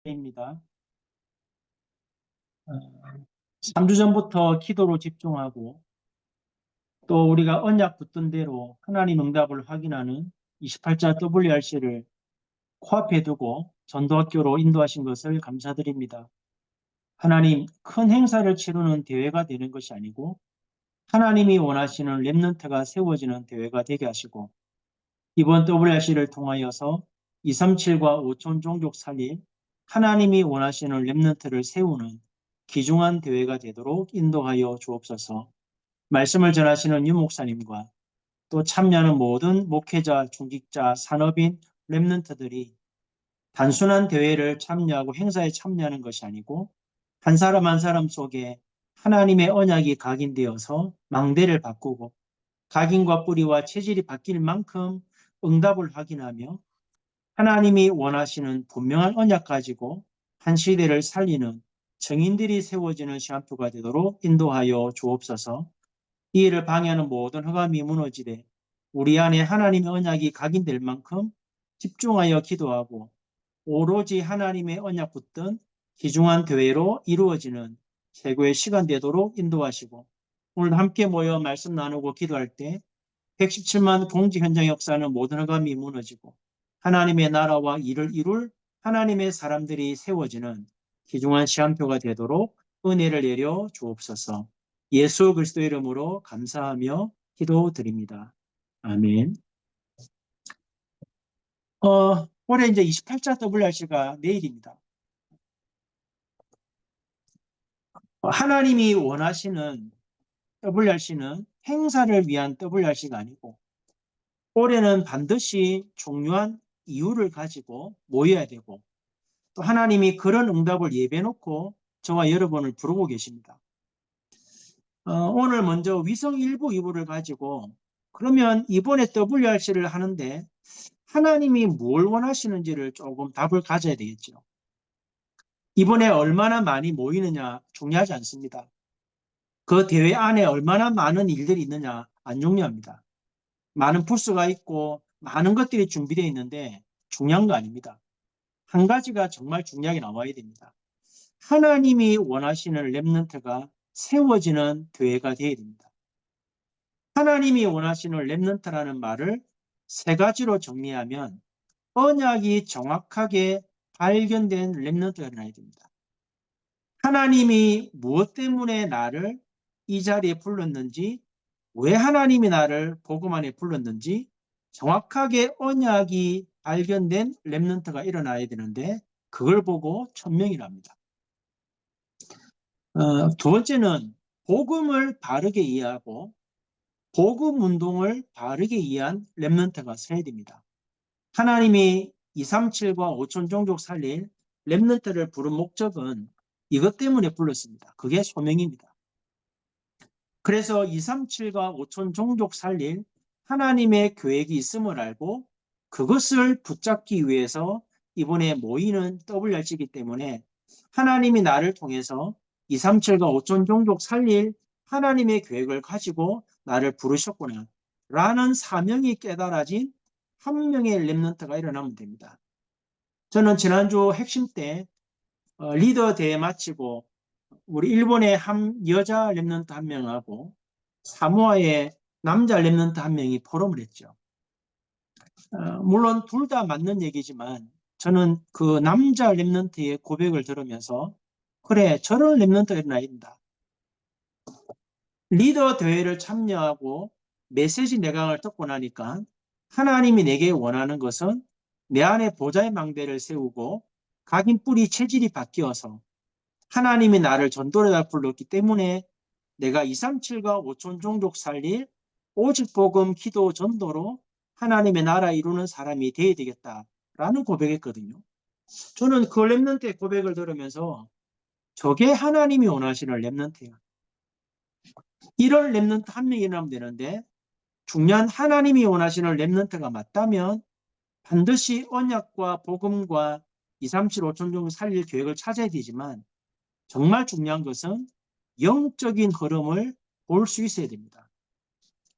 입니다. 3주 전부터 기도로 집중하고 또 우리가 언약 붙든 대로 하나님 응답을 확인하는 28자 WRC를 코앞에 두고 전도학교로 인도하신 것을 감사드립니다. 하나님, 큰 행사를 치르는 대회가 되는 것이 아니고 하나님이 원하시는 렘넌트가 세워지는 대회가 되게 하시고 이번 WRC를 통하여서 237과 5천 종족 살릴 하나님이 원하시는 렘넌트를 세우는 귀중한 대회가 되도록 인도하여 주옵소서. 말씀을 전하시는 유 목사님과 또 참여하는 모든 목회자, 중직자, 산업인, 렘넌트들이 단순한 대회를 참여하고 행사에 참여하는 것이 아니고 한 사람 한 사람 속에 하나님의 언약이 각인되어서 망대를 바꾸고 각인과 뿌리와 체질이 바뀔 만큼 응답을 확인하며 하나님이 원하시는 분명한 언약 가지고 한 시대를 살리는 정인들이 세워지는 시간표가 되도록 인도하여 주옵소서. 이 일을 방해하는 모든 흑암이 무너지되 우리 안에 하나님의 언약이 각인될 만큼 집중하여 기도하고 오로지 하나님의 언약 붙든 귀중한 교회로 이루어지는 최고의 시간 되도록 인도하시고 오늘 함께 모여 말씀 나누고 기도할 때 117만 공지 현장 역사는 모든 흑암이 무너지고 하나님의 나라와 일을 이룰 하나님의 사람들이 세워지는 귀중한 시간표가 되도록 은혜를 내려 주옵소서. 예수 그리스도의 이름으로 감사하며 기도드립니다. 아멘. 올해 이제 28자 WRC가 내일입니다. 하나님이 원하시는 WRC는 행사를 위한 WRC가 아니고 올해는 반드시 중요한 이유를 가지고 모여야 되고 또 하나님이 그런 응답을 예배해놓고 저와 여러분을 부르고 계십니다. 오늘 먼저 위성 1부 2부를 가지고 그러면 이번에 WRC를 하는데 하나님이 뭘 원하시는지를 조금 답을 가져야 되겠죠. 이번에 얼마나 많이 모이느냐 중요하지 않습니다. 그 대회 안에 얼마나 많은 일들이 있느냐 안 중요합니다. 많은 부스가 있고 많은 것들이 준비되어 있는데 중요한 거 아닙니다. 한 가지가 정말 중요하게 나와야 됩니다. 하나님이 원하시는 렘넌트가 세워지는 대회가 되어야 됩니다. 하나님이 원하시는 렘넌트라는 말을 세 가지로 정리하면 언약이 정확하게 발견된 렘넌트가 일어나야 됩니다. 하나님이 무엇 때문에 나를 이 자리에 불렀는지, 왜 하나님이 나를 복음 안에 불렀는지 정확하게 언약이 발견된 렘넌트가 일어나야 되는데 그걸 보고 천명이랍니다. 두 번째는 복음을 바르게 이해하고 복음 운동을 바르게 이해한 렘넌트가 서야 됩니다. 하나님이 237과 5천 종족 살릴 렘넌트를 부른 목적은 이것 때문에 불렀습니다. 그게 소명입니다. 그래서 237과 5천 종족 살릴 하나님의 계획이 있음을 알고 그것을 붙잡기 위해서 이번에 모이는 WRC이기 때문에 하나님이 나를 통해서 237과 5천 종족 살릴 하나님의 계획을 가지고 나를 부르셨구나 라는 사명이 깨달아진 한 명의 렘넌트가 일어나면 됩니다. 저는 지난주 핵심 때 리더 대회 마치고 우리 일본의 한 여자 렘넌트 한 명하고 사모아의 남자 렘넌트 한 명이 포럼을 했죠. 물론 둘 다 맞는 얘기지만 저는 그 남자 렘넌트의 고백을 들으면서 그래 저런 렘넌트가 일어나야 된다. 리더 대회를 참여하고 메시지 내강을 듣고 나니까 하나님이 내게 원하는 것은 내 안에 보좌의 망대를 세우고 각인 뿌리 체질이 바뀌어서 하나님이 나를 전도로다 불렀기 때문에 내가 237과 5천 종족 살릴 오직 복음 기도 전도로 하나님의 나라 이루는 사람이 되어야 되겠다라는 고백했거든요. 저는 그 렘넌트의 고백을 들으면서 저게 하나님이 원하시는 렘넌트야. 이런 렘넌트 한 명이 나오면 되는데 중요한 하나님이 원하시는 렘넌트가 맞다면 반드시 언약과 복음과 237, 5천 종족 살릴 계획을 찾아야 되지만 정말 중요한 것은 영적인 흐름을 볼 수 있어야 됩니다.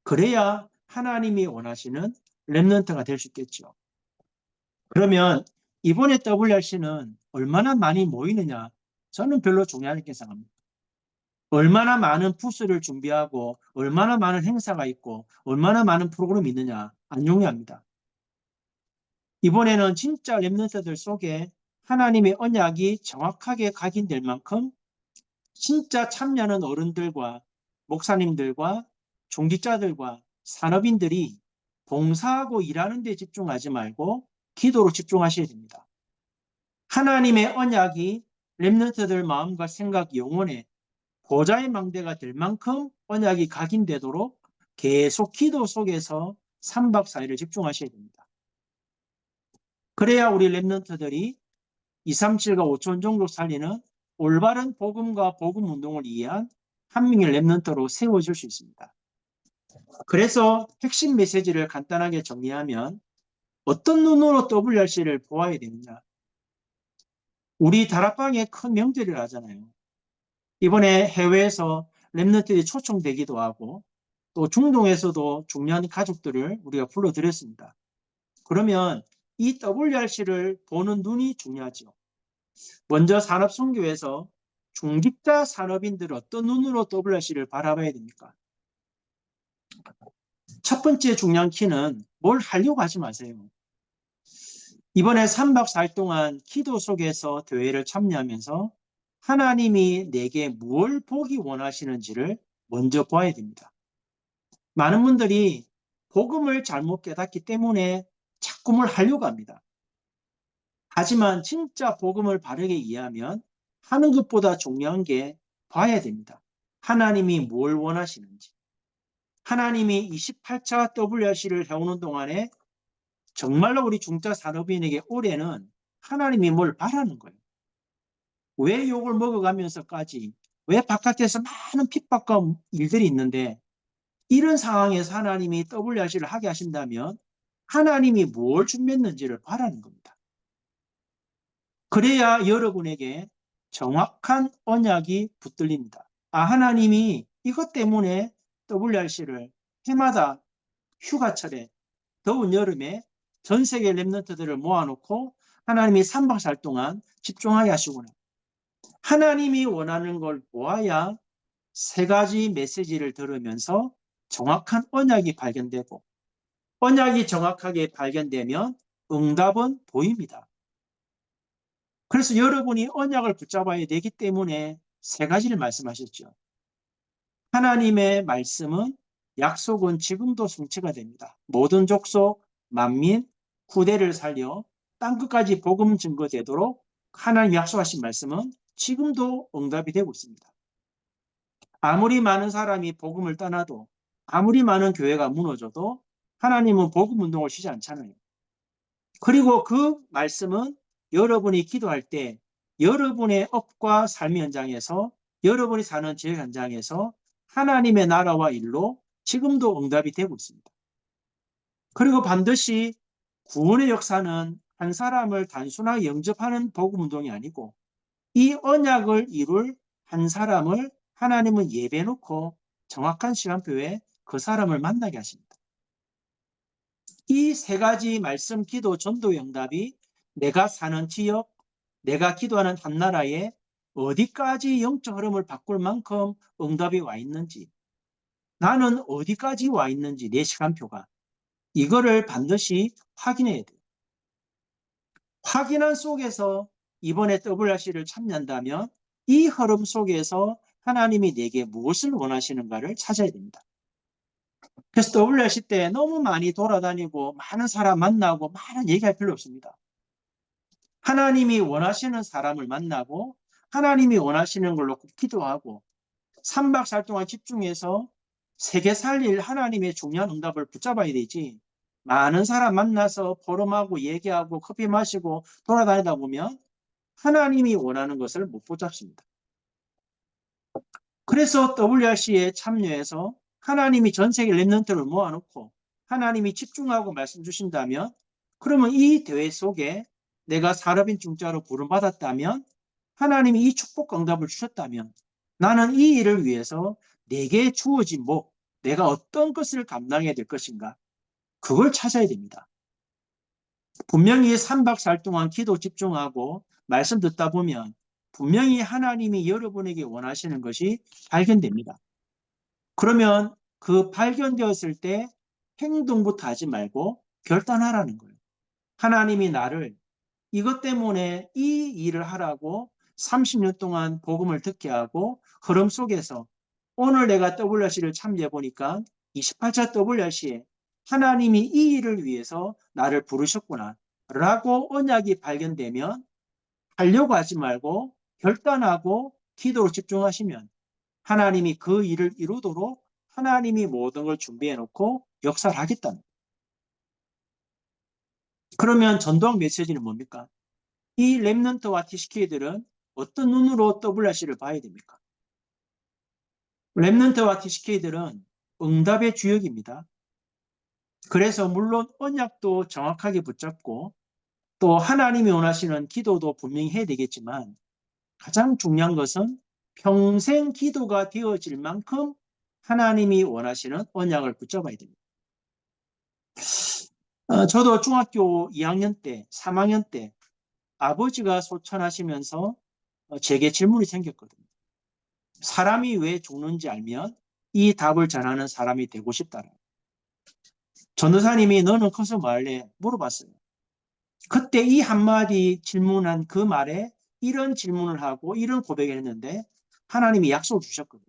그래야 하나님이 원하시는 렘넌트가 될 수 있겠죠. 그러면 이번에 WRC는 얼마나 많이 모이느냐? 저는 별로 중요하게 생각합니다. 얼마나 많은 부스를 준비하고 얼마나 많은 행사가 있고 얼마나 많은 프로그램이 있느냐 안 중요합니다. 이번에는 진짜 랩런트들 속에 하나님의 언약이 정확하게 각인될 만큼 진짜 참여하는 어른들과 목사님들과 종직자들과 산업인들이 봉사하고 일하는 데 집중하지 말고 기도로 집중하셔야 됩니다. 하나님의 언약이 랩런트들 마음과 생각, 영혼에 보좌의 망대가 될 만큼 언약이 각인되도록 계속 기도 속에서 3박 4일을 집중하셔야 됩니다. 그래야 우리 랩런트들이 237과 5천 종족 살리는 올바른 복음과 복음 운동을 이해한 한 명의 랩런트로 세워질 수 있습니다. 그래서 핵심 메시지를 간단하게 정리하면 어떤 눈으로 WRC를 보아야 되느냐. 우리 다락방에 큰 명절을 하잖아요. 이번에 해외에서 랩런트들이 초청되기도 하고 또 중동에서도 중요한 가족들을 우리가 불러드렸습니다. 그러면 이 WRC를 보는 눈이 중요하죠. 먼저 산업선교에서 중직자 산업인들은 어떤 눈으로 WRC를 바라봐야 됩니까? 첫 번째 중요한 키는 뭘 하려고 하지 마세요. 이번에 3박 4일 동안 기도 속에서 대회를 참여하면서 하나님이 내게 뭘 보기 원하시는지를 먼저 봐야 됩니다. 많은 분들이 복음을 잘못 깨닫기 때문에 자꾸 뭘 하려고 합니다. 하지만 진짜 복음을 바르게 이해하면 하는 것보다 중요한 게 봐야 됩니다. 하나님이 뭘 원하시는지. 하나님이 28차 WRC를 해오는 동안에 정말로 우리 중자 산업인에게 올해는 하나님이 뭘 바라는 거예요. 왜 욕을 먹어가면서까지 왜 바깥에서 많은 핍박과 일들이 있는데 이런 상황에서 하나님이 WRC를 하게 하신다면 하나님이 뭘 준비했는지를 바라는 겁니다. 그래야 여러분에게 정확한 언약이 붙들립니다. 하나님이 이것 때문에 WRC를 해마다 휴가철에 더운 여름에 전 세계 랩런트들을 모아놓고 하나님이 3박 4일 동안 집중하게 하시구나. 하나님이 원하는 걸 보아야 세 가지 메시지를 들으면서 정확한 언약이 발견되고 언약이 정확하게 발견되면 응답은 보입니다. 그래서 여러분이 언약을 붙잡아야 되기 때문에 세 가지를 말씀하셨죠. 하나님의 말씀은 약속은 지금도 성취가 됩니다. 모든 족속, 만민, 후대를 살려 땅끝까지 복음 증거되도록 하나님 약속하신 말씀은 지금도 응답이 되고 있습니다. 아무리 많은 사람이 복음을 떠나도 아무리 많은 교회가 무너져도 하나님은 복음 운동을 쉬지 않잖아요. 그리고 그 말씀은 여러분이 기도할 때 여러분의 업과 삶의 현장에서 여러분이 사는 지역 현장에서 하나님의 나라와 일로 지금도 응답이 되고 있습니다. 그리고 반드시 구원의 역사는 한 사람을 단순하게 영접하는 복음 운동이 아니고 이 언약을 이룰 한 사람을 하나님은 예배해 놓고 정확한 시간표에 그 사람을 만나게 하십니다. 이 세 가지 말씀, 기도, 전도, 응답이 내가 사는 지역, 내가 기도하는 한 나라에 어디까지 영적 흐름을 바꿀 만큼 응답이 와 있는지, 나는 어디까지 와 있는지 내 시간표가 이거를 반드시 확인해야 돼요. 확인한 속에서 이번에 WRC를 참여한다면 이 흐름 속에서 하나님이 내게 무엇을 원하시는가를 찾아야 됩니다. 그래서 WRC 때 너무 많이 돌아다니고 많은 사람 만나고 많은 얘기할 필요 없습니다. 하나님이 원하시는 사람을 만나고 하나님이 원하시는 걸로 기도하고 3박 4일 동안 집중해서 세계 살릴 하나님의 중요한 응답을 붙잡아야 되지. 많은 사람 만나서 포럼하고 얘기하고 커피 마시고 돌아다니다 보면 하나님이 원하는 것을 못 붙잡습니다. 그래서 WRC에 참여해서 하나님이 전 세계 랩런트를 모아놓고 하나님이 집중하고 말씀 주신다면 그러면 이 대회 속에 내가 산업인 중자로 부름받았다면 하나님이 이 축복 응답을 주셨다면 나는 이 일을 위해서 내게 주어진 목, 내가 어떤 것을 감당해야 될 것인가 그걸 찾아야 됩니다. 분명히 3박 4일 동안 기도 집중하고 말씀 듣다 보면 분명히 하나님이 여러분에게 원하시는 것이 발견됩니다. 그러면 그 발견되었을 때 행동부터 하지 말고 결단하라는 거예요. 하나님이 나를 이것 때문에 이 일을 하라고 30년 동안 복음을 듣게 하고 흐름 속에서 오늘 내가 WRC를 참여해 보니까 28차 WRC에 하나님이 이 일을 위해서 나를 부르셨구나 라고 언약이 발견되면 하려고 하지 말고 결단하고 기도로 집중하시면 하나님이 그 일을 이루도록 하나님이 모든 걸 준비해 놓고 역사를 하겠다는 거예요. 그러면 전도학 메시지는 뭡니까? 이 랩넌트와 TCK들은 어떤 눈으로 WRC를 봐야 됩니까? 랩넌트와 TCK들은 응답의 주역입니다. 그래서 물론 언약도 정확하게 붙잡고 또 하나님이 원하시는 기도도 분명히 해야 되겠지만 가장 중요한 것은 평생 기도가 되어질 만큼 하나님이 원하시는 언약을 붙잡아야 됩니다. 저도 중학교 2학년 때, 3학년 때 아버지가 소천하시면서 제게 질문이 생겼거든요. 사람이 왜 죽는지 알면 이 답을 전하는 사람이 되고 싶다라. 전도사님이 너는 커서 뭐 할래? 물어봤어요. 그때 이 한마디 질문한 그 말에 이런 질문을 하고 이런 고백을 했는데 하나님이 약속을 주셨거든요.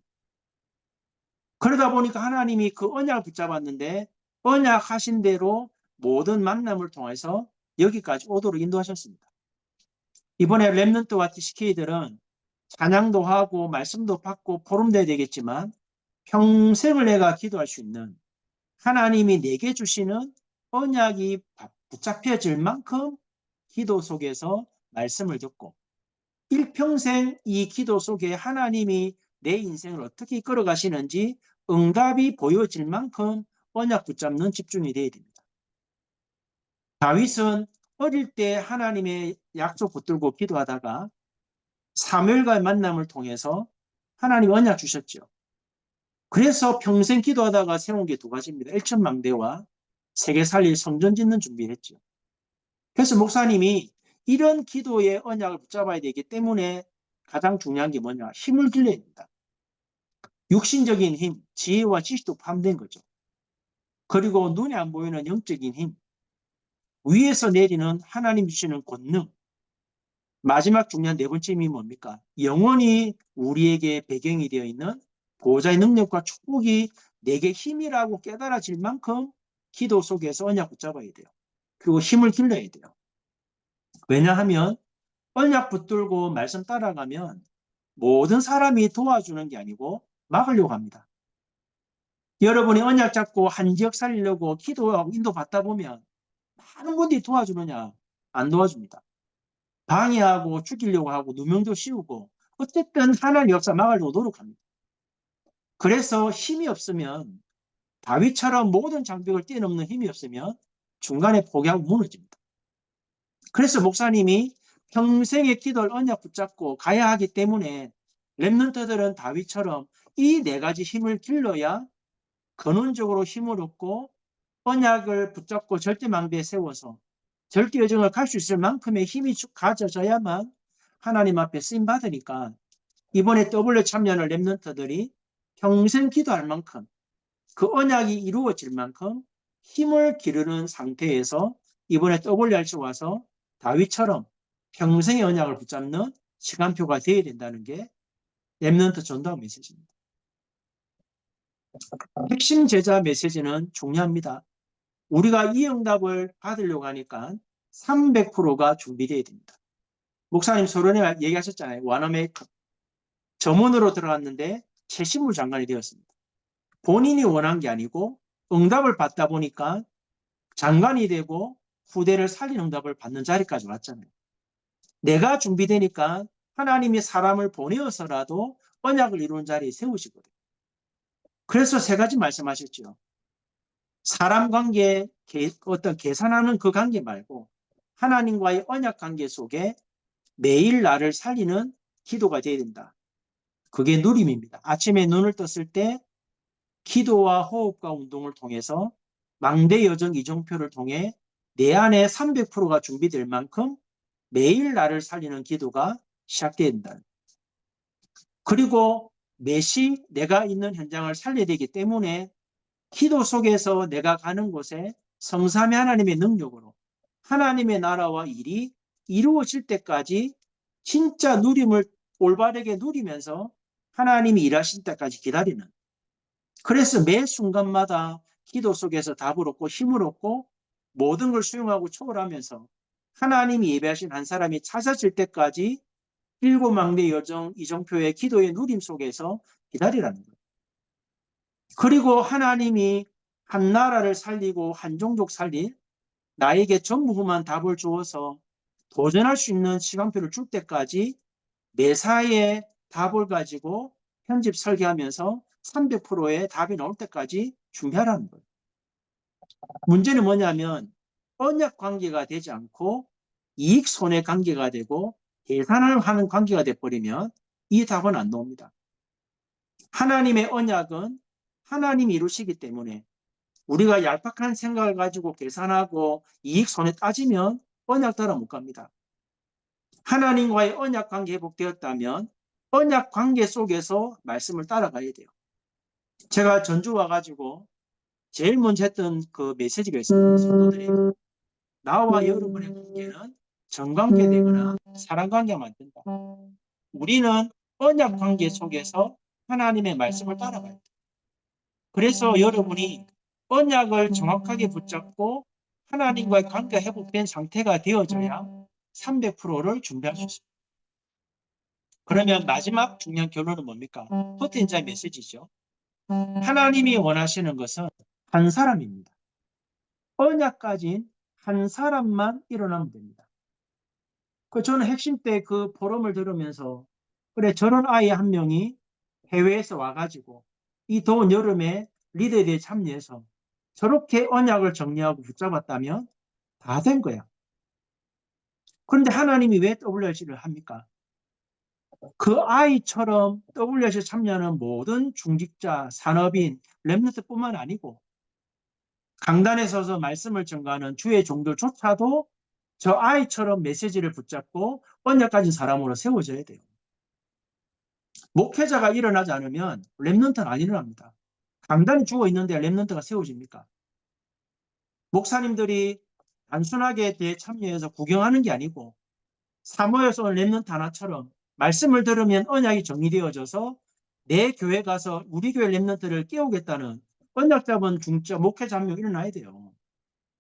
그러다 보니까 하나님이 그 언약을 붙잡았는데 언약하신 대로 모든 만남을 통해서 여기까지 오도록 인도하셨습니다. 이번에 랩넌트와 TCK들은 찬양도 하고 말씀도 받고 포럼도 해야 되겠지만 평생을 내가 기도할 수 있는 하나님이 내게 주시는 언약이 붙잡혀질 만큼 기도 속에서 말씀을 듣고 일평생 이 기도 속에 하나님이 내 인생을 어떻게 이끌어 가시는지 응답이 보여질 만큼 언약 붙잡는 집중이 되어야 됩니다. 다윗은 어릴 때 하나님의 약속 붙들고 기도하다가 사무엘과의 만남을 통해서 하나님 언약 주셨죠. 그래서 평생 기도하다가 세운 게 두 가지입니다. 일천망대와 세계 살릴 성전 짓는 준비를 했죠. 그래서 목사님이 이런 기도의 언약을 붙잡아야 되기 때문에 가장 중요한 게 뭐냐? 힘을 길러야 됩니다. 육신적인 힘, 지혜와 지식도 포함된 거죠. 그리고 눈에 안 보이는 영적인 힘, 위에서 내리는 하나님 주시는 권능, 마지막 중요한 네 번째 힘이 뭡니까? 영원히 우리에게 배경이 되어 있는 보호자의 능력과 축복이 내게 힘이라고 깨달아질 만큼 기도 속에서 언약 붙잡아야 돼요. 그리고 힘을 길러야 돼요. 왜냐하면 언약 붙들고 말씀 따라가면 모든 사람이 도와주는 게 아니고 막으려고 합니다. 여러분이 언약 잡고 한 지역 살리려고 기도하고 인도받다 보면 많은 분들이 도와주느냐? 안 도와줍니다. 방해하고 죽이려고 하고 누명도 씌우고 어쨌든 하나님 역사 막으려고 노력합니다. 그래서 힘이 없으면 다윗처럼 모든 장벽을 뛰어넘는 힘이 없으면 중간에 포기하고 무너집니다. 그래서 목사님이 평생의 기도를 언약 붙잡고 가야 하기 때문에 랩런트들은 다윗처럼 이 네 가지 힘을 길러야 근원적으로 힘을 얻고 언약을 붙잡고 절대망대에 세워서 절대 여정을 갈 수 있을 만큼의 힘이 가져져야만 하나님 앞에 쓰임 받으니까 이번에 W 참여하는 랩런트들이 평생 기도할 만큼 그 언약이 이루어질 만큼 힘을 기르는 상태에서 이번에 WRC 와서 다윗처럼 평생의 언약을 붙잡는 시간표가 되어야 된다는 게 랩런트 전도학 메시지입니다. 핵심 제자 메시지는 중요합니다. 우리가 이 응답을 받으려고 하니까 300%가 준비되어야 됩니다. 목사님 서론에 얘기하셨잖아요. 와너메이커. 점원으로 들어갔는데 최신물 장관이 되었습니다. 본인이 원한 게 아니고 응답을 받다 보니까 장관이 되고 후대를 살린 응답을 받는 자리까지 왔잖아요. 내가 준비되니까 하나님이 사람을 보내어서라도 언약을 이루는 자리에 세우시거든요. 그래서 세 가지 말씀하셨죠. 사람 관계, 어떤 계산하는 그 관계 말고 하나님과의 언약 관계 속에 매일 나를 살리는 기도가 되어야 된다. 그게 누림입니다. 아침에 눈을 떴을 때 기도와 호흡과 운동을 통해서 망대 여정 이정표를 통해 내 안에 300%가 준비될 만큼 매일 나를 살리는 기도가 시작된다. 그리고 매시 내가 있는 현장을 살려야 되기 때문에 기도 속에서 내가 가는 곳에 성삼위 하나님의 능력으로 하나님의 나라와 일이 이루어질 때까지 진짜 누림을 올바르게 누리면서 하나님이 일하실 때까지 기다리는. 그래서 매 순간마다 기도 속에서 답을 얻고 힘을 얻고 모든 걸 수용하고 초월하면서 하나님이 예배하신 한 사람이 찾아질 때까지 일곱 망대 여정 이정표의 기도의 누림 속에서 기다리라는 거예요. 그리고 하나님이 한 나라를 살리고 한 종족 살릴 나에게 전무후무한 답을 주어서 도전할 수 있는 시간표를 줄 때까지 매사에 답을 가지고 편집 설계하면서 300%의 답이 나올 때까지 준비하라는 거예요. 문제는 뭐냐면 언약 관계가 되지 않고 이익 손해 관계가 되고 계산을 하는 관계가 돼버리면 이 답은 안 나옵니다. 하나님의 언약은 하나님이 이루시기 때문에 우리가 얄팍한 생각을 가지고 계산하고 이익 손해 따지면 언약 따라 못 갑니다. 하나님과의 언약 관계 회복되었다면 언약 관계 속에서 말씀을 따라가야 돼요. 제가 전주 와가지고 제일 먼저 했던 그 메시지가 있습니다. 성도들에게 나와 여러분의 관계는 정관계 되거나 사랑관계만 된다. 우리는 언약 관계 속에서 하나님의 말씀을 따라가야 돼요. 그래서 여러분이 언약을 정확하게 붙잡고 하나님과의 관계가 회복된 상태가 되어져야 300%를 준비할 수 있습니다. 그러면 마지막 중요한 결론은 뭡니까? 포텐자의 메시지죠. 하나님이 원하시는 것은 한 사람입니다. 언약 가진 한 사람만 일어나면 됩니다. 저는 핵심 때 그 포럼을 들으면서 그래 저런 아이 한 명이 해외에서 와가지고 이 더운 여름에 리더에 대해 참여해서 저렇게 언약을 정리하고 붙잡았다면 다 된 거야. 그런데 하나님이 왜 WRC를 합니까? 그 아이처럼 WRC에 참여하는 모든 중직자, 산업인, 렘넌트뿐만 아니고 강단에 서서 말씀을 전가하는 주의 종들조차도 저 아이처럼 메시지를 붙잡고 언약 가진 사람으로 세워져야 돼요. 목회자가 일어나지 않으면 렘넌트는 안 일어납니다. 강단이 죽어 있는데 렘넌트가 세워집니까? 목사님들이 단순하게 대참여해서 구경하는 게 아니고 사모에서 온 렘넌트 하나처럼 말씀을 들으면 언약이 정리되어져서 내 교회 가서 우리 교회 렘넌트를 깨우겠다는 언약 잡은 중자 목회자 한 명 일어나야 돼요.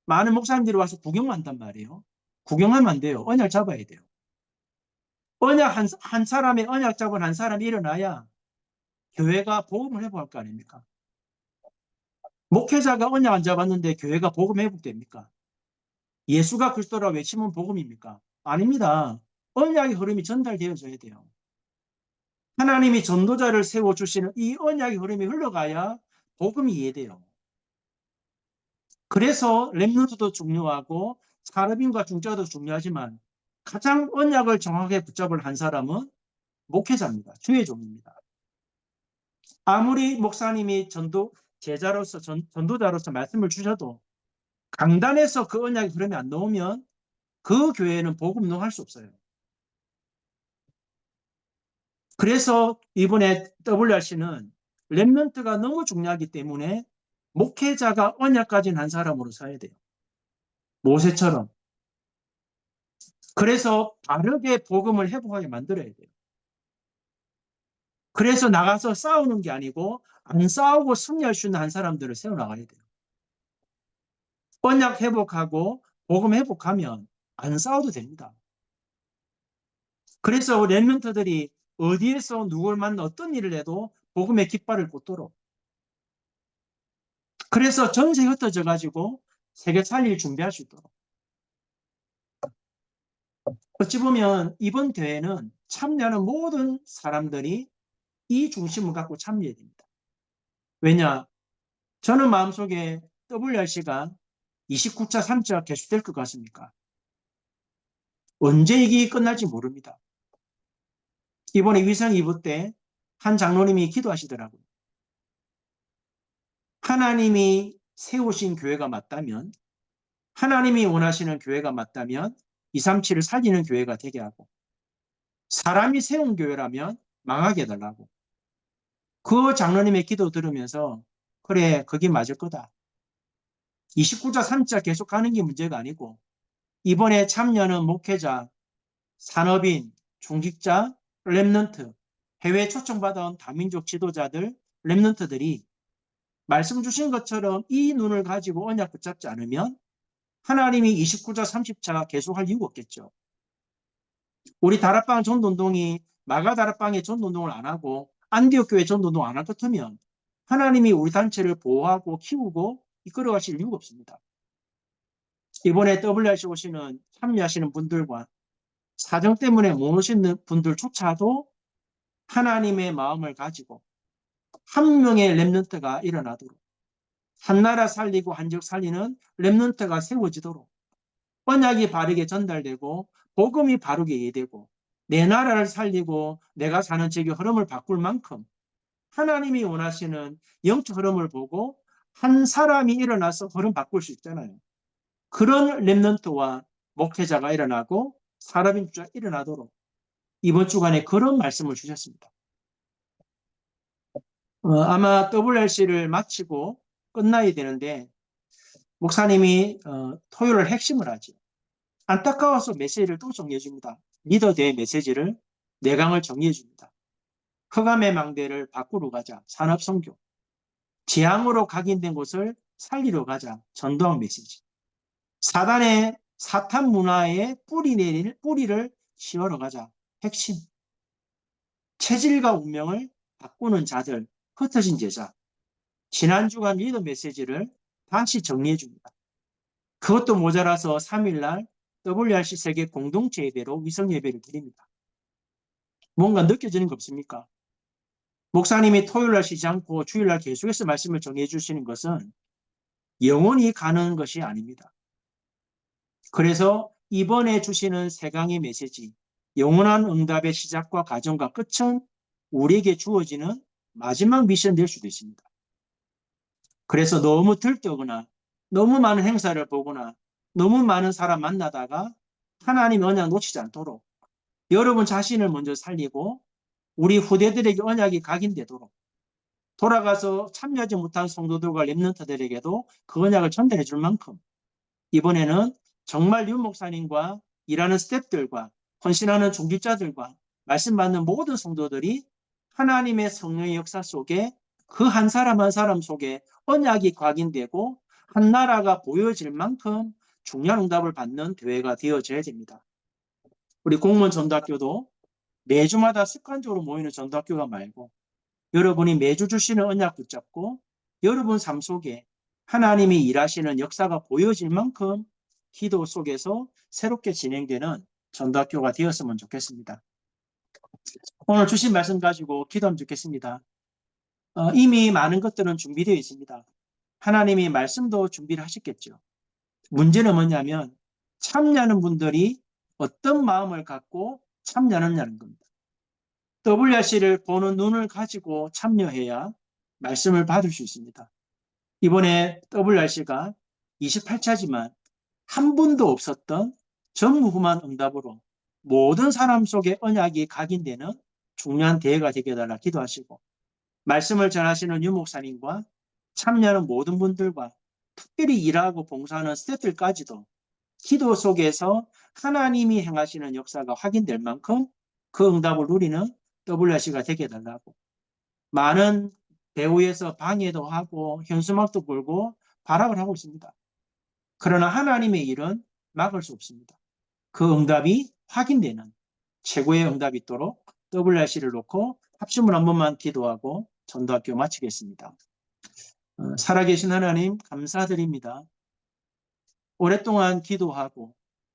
많은 목사님들이 와서 구경만 한단 말이에요. 구경하면 안 돼요. 언약 잡아야 돼요. 언약 한 사람의 언약 잡은 한 사람이 일어나야 교회가 복음을 회복할 거 아닙니까? 목회자가 언약 안 잡았는데 교회가 복음 회복됩니까? 예수가 그리스도라 외치면 복음입니까? 아닙니다. 언약의 흐름이 전달되어져야 돼요. 하나님이 전도자를 세워주시는 이 언약의 흐름이 흘러가야 복음이 이해돼요. 그래서 렘넌트도 중요하고 산업인과 중자도 중요하지만 가장 언약을 정확하게 붙잡을 한 사람은 목회자입니다. 주의 종입니다. 아무리 목사님이 제자로서 전도자로서 말씀을 주셔도 강단에서 그 언약이 흐름이 안 나오면 그 교회는 복음 운동할 수 없어요. 그래서 이번에 WRC는 렘넌트가 너무 중요하기 때문에 목회자가 언약 가진 한 사람으로 서야 돼요. 모세처럼. 그래서 바르게 복음을 회복하게 만들어야 돼요. 그래서 나가서 싸우는 게 아니고 안 싸우고 승리할 수 있는 한 사람들을 세워나가야 돼요. 언약 회복하고 복음 회복하면 안 싸워도 됩니다. 그래서 렘넌트들이 어디에서 누굴 만나 어떤 일을 해도 복음의 깃발을 꽂도록. 그래서 전세 흩어져 가지고 세계 살릴 준비할 수 있도록. 어찌 보면 이번 대회는 참여하는 모든 사람들이 이 중심을 갖고 참여해야 됩니다. 왜냐? 저는 마음속에 WRC가 29차, 3차 개수될 것 같습니까? 언제 이게 끝날지 모릅니다. 이번에 위성 2부 때 한 장로님이 기도하시더라고요. 하나님이 세우신 교회가 맞다면 하나님이 원하시는 교회가 맞다면 237을 살리는 교회가 되게 하고, 사람이 세운 교회라면 망하게 해달라고. 그 장로님의 기도 들으면서 그래, 그게 맞을 거다. 29자, 3자 계속 가는 게 문제가 아니고, 이번에 참여하는 목회자, 산업인, 중직자, 랩넌트, 해외 초청받아온 다민족 지도자들, 랩넌트들이 말씀 주신 것처럼 이 눈을 가지고 언약 붙잡지 않으면 하나님이 29자, 30자 계속할 이유가 없겠죠. 우리 다락방 전도운동이 마가 다락방의 전도운동을 안 하고 안디옥 교회 전도운동 안 할 것 같으면 하나님이 우리 단체를 보호하고 키우고 이끌어 가실 이유가 없습니다. 이번에 WRC 오시는 참여하시는 분들과 사정 때문에 못 오시는 분들조차도 하나님의 마음을 가지고 한 명의 렘넌트가 일어나도록, 한 나라 살리고 한 지역 살리는 렘넌트가 세워지도록, 언약이 바르게 전달되고 복음이 바르게 이해되고 내 나라를 살리고 내가 사는 지역의 흐름을 바꿀 만큼 하나님이 원하시는 영적 흐름을 보고 한 사람이 일어나서 흐름 바꿀 수 있잖아요. 그런 렘넌트와 목회자가 일어나고 산업인주가 일어나도록 이번 주간에 그런 말씀을 주셨습니다. 아마 WRC를 마치고 끝나야 되는데 목사님이 토요일 핵심을 하죠. 안타까워서 메시지를 또 정리해 줍니다. 리더대의 메시지를 4강을 정리해 줍니다. 흑암의 망대를 바꾸러 가자, 산업선교. 재앙으로 각인된 곳을 살리러 가자, 전도학 메시지. 사단의 사탄 문화의 뿌리를 씌우러 가자, 핵심. 체질과 운명을 바꾸는 자들, 흩어진 제자. 지난 주간 리더 메시지를 다시 정리해 줍니다. 그것도 모자라서 3일날 WRC 세계 공동체 예배로 위성 예배를 드립니다. 뭔가 느껴지는 거 없습니까? 목사님이 토요일날 쉬지 않고 주일날 계속해서 말씀을 정해 주시는 것은 영원히 가는 것이 아닙니다. 그래서 이번에 주시는 3강의 메시지, 영원한 응답의 시작과 과정과 끝은 우리에게 주어지는 마지막 미션 될 수도 있습니다. 그래서 너무 들떠거나 너무 많은 행사를 보거나 너무 많은 사람 만나다가 하나님 언약 놓치지 않도록 여러분 자신을 먼저 살리고 우리 후대들에게 언약이 각인되도록 돌아가서 참여하지 못한 성도들과 렘넌트들에게도 그 언약을 전달해 줄 만큼 이번에는 정말 윤 목사님과 일하는 스태프들과 헌신하는 중직자들과 말씀 받는 모든 성도들이 하나님의 성령의 역사 속에 그 한 사람 한 사람 속에 언약이 각인되고 한 나라가 보여질 만큼 중요한 응답을 받는 교회가 되어져야 됩니다. 우리 공무원 전도학교도 매주마다 습관적으로 모이는 전도학교가 말고 여러분이 매주 주시는 언약 붙잡고 여러분 삶 속에 하나님이 일하시는 역사가 보여질 만큼 기도 속에서 새롭게 진행되는 전도학교가 되었으면 좋겠습니다. 오늘 주신 말씀 가지고 기도하면 좋겠습니다. 이미 많은 것들은 준비되어 있습니다. 하나님이 말씀도 준비를 하셨겠죠. 문제는 뭐냐면 참여하는 분들이 어떤 마음을 갖고 참여하느냐는 겁니다. WRC를 보는 눈을 가지고 참여해야 말씀을 받을 수 있습니다. 이번에 WRC가 28차지만 한 분도 없었던 전무후무한 응답으로 모든 사람 속에 언약이 각인되는 중요한 대회가 되게 해달라 기도하시고 말씀을 전하시는 유 목사님과 참여하는 모든 분들과 특별히 일하고 봉사하는 스태프들까지도 기도 속에서 하나님이 행하시는 역사가 확인될 만큼 그 응답을 누리는 WRC가 되게 해달라고 많은 배후에서 방해도 하고 현수막도 걸고 발악을 하고 있습니다. 그러나 하나님의 일은 막을 수 없습니다. 그 응답이 확인되는 최고의 응답이 있도록 WRC를 놓고 합심을 한 번만 기도하고 전도학교 마치겠습니다. 살아계신 하나님 감사드립니다. 오랫동안 기도하고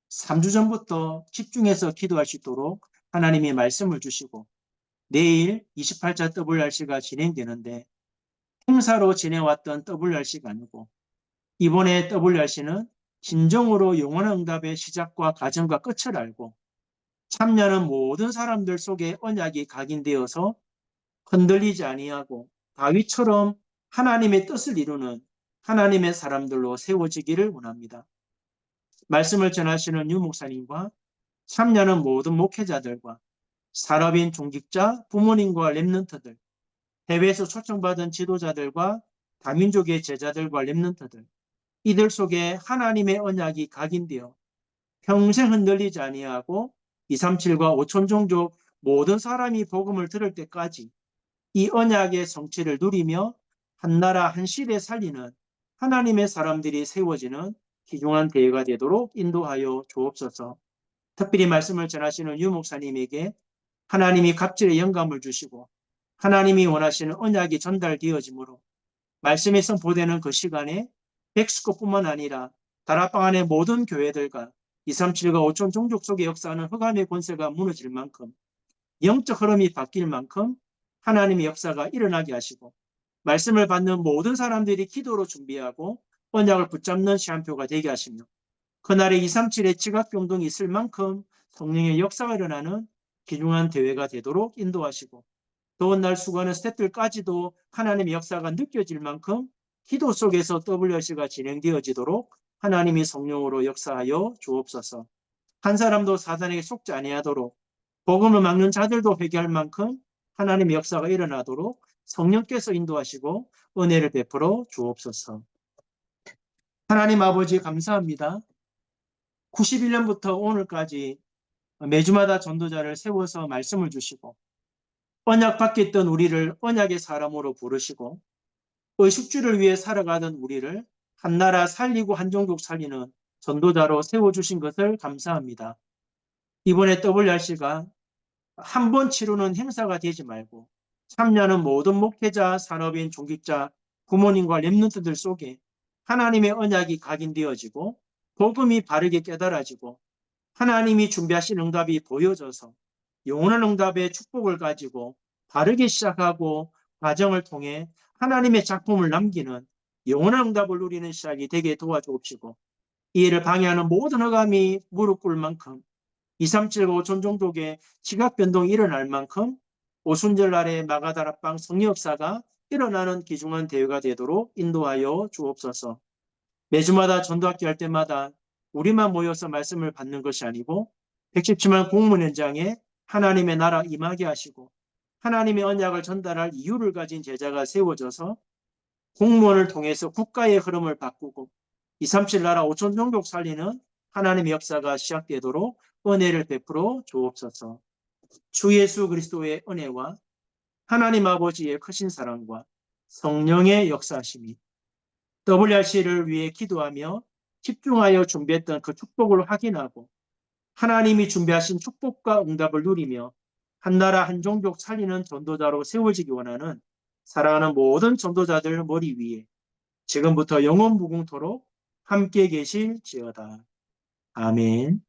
3주 전부터 집중해서 기도할 수 있도록 하나님이 말씀을 주시고 내일 28차 WRC가 진행되는데 행사로 지내왔던 WRC가 아니고 이번에 WRC는 진정으로 영원한 응답의 시작과 과정과 끝을 알고 참여하는 모든 사람들 속에 언약이 각인되어서 흔들리지 아니하고 다윗처럼 하나님의 뜻을 이루는 하나님의 사람들로 세워지기를 원합니다. 말씀을 전하시는 유 목사님과 참여하는 모든 목회자들과 산업인 중직자, 부모님과 렘넌트들, 해외에서 초청받은 지도자들과 다민족의 제자들과 렘넌트들, 이들 속에 하나님의 언약이 각인되어 평생 흔들리지 아니하고 237과 5천 종족 모든 사람이 복음을 들을 때까지 이 언약의 성취를 누리며 한 나라 한 시대 살리는 하나님의 사람들이 세워지는 귀중한 대회가 되도록 인도하여 주옵소서. 특별히 말씀을 전하시는 유 목사님에게 하나님이 갑절의 영감을 주시고 하나님이 원하시는 언약이 전달되어지므로 말씀이 선포되는 그 시간에 백스코뿐만 아니라 다락방 안의 모든 교회들과 237과 5천 종족 속에 역사하는 흑암의 권세가 무너질 만큼 영적 흐름이 바뀔 만큼 하나님의 역사가 일어나게 하시고 말씀을 받는 모든 사람들이 기도로 준비하고 언약을 붙잡는 시한표가 되게 하시며 그날에 237의 지각병동이 있을 만큼 성령의 역사가 일어나는 귀중한 대회가 되도록 인도하시고 더운 날 수고하는 스태프들까지도 하나님의 역사가 느껴질 만큼 기도 속에서 WRC가 진행되어지도록 하나님이 성령으로 역사하여 주옵소서. 한 사람도 사단에게 속지 아니하도록 복음을 막는 자들도 회개할 만큼 하나님의 역사가 일어나도록 성령께서 인도하시고 은혜를 베풀어 주옵소서. 하나님 아버지 감사합니다. 91년부터 오늘까지 매주마다 전도자를 세워서 말씀을 주시고 언약 밖에 있던 우리를 언약의 사람으로 부르시고 의식주를 위해 살아가던 우리를 한 나라 살리고 한 종족 살리는 전도자로 세워주신 것을 감사합니다. 이번에 WRC가 한 번 치르는 행사가 되지 말고 참여하는 모든 목회자, 산업인, 종직자, 부모님과 렘넌트들 속에 하나님의 언약이 각인되어지고 복음이 바르게 깨달아지고 하나님이 준비하신 응답이 보여져서 영원한 응답의 축복을 가지고 바르게 시작하고 과정을 통해 하나님의 작품을 남기는 영원한 응답을 누리는 시작이 되게 도와주옵시고 이 일을 방해하는 모든 흑암이 무릎 꿇을 만큼 237과 5천 종족의 지각 변동이 일어날 만큼 오순절날의 마가다락방 성역사가 일어나는 귀중한 대회가 되도록 인도하여 주옵소서. 매주마다 전도학교 할 때마다 우리만 모여서 말씀을 받는 것이 아니고 117만 공문 현장에 하나님의 나라 임하게 하시고 하나님의 언약을 전달할 이유를 가진 제자가 세워져서 공무원을 통해서 국가의 흐름을 바꾸고 237 나라 5천 종족 살리는 하나님의 역사가 시작되도록 은혜를 베풀어 주옵소서. 주 예수 그리스도의 은혜와 하나님 아버지의 크신 사랑과 성령의 역사하심이 WRC를 위해 기도하며 집중하여 준비했던 그 축복을 확인하고 하나님이 준비하신 축복과 응답을 누리며 한 나라 한 종족 살리는 전도자로 세워지기 원하는 사랑하는 모든 전도자들 머리 위에 지금부터 영원 무궁토록 함께 계실지어다. 아멘.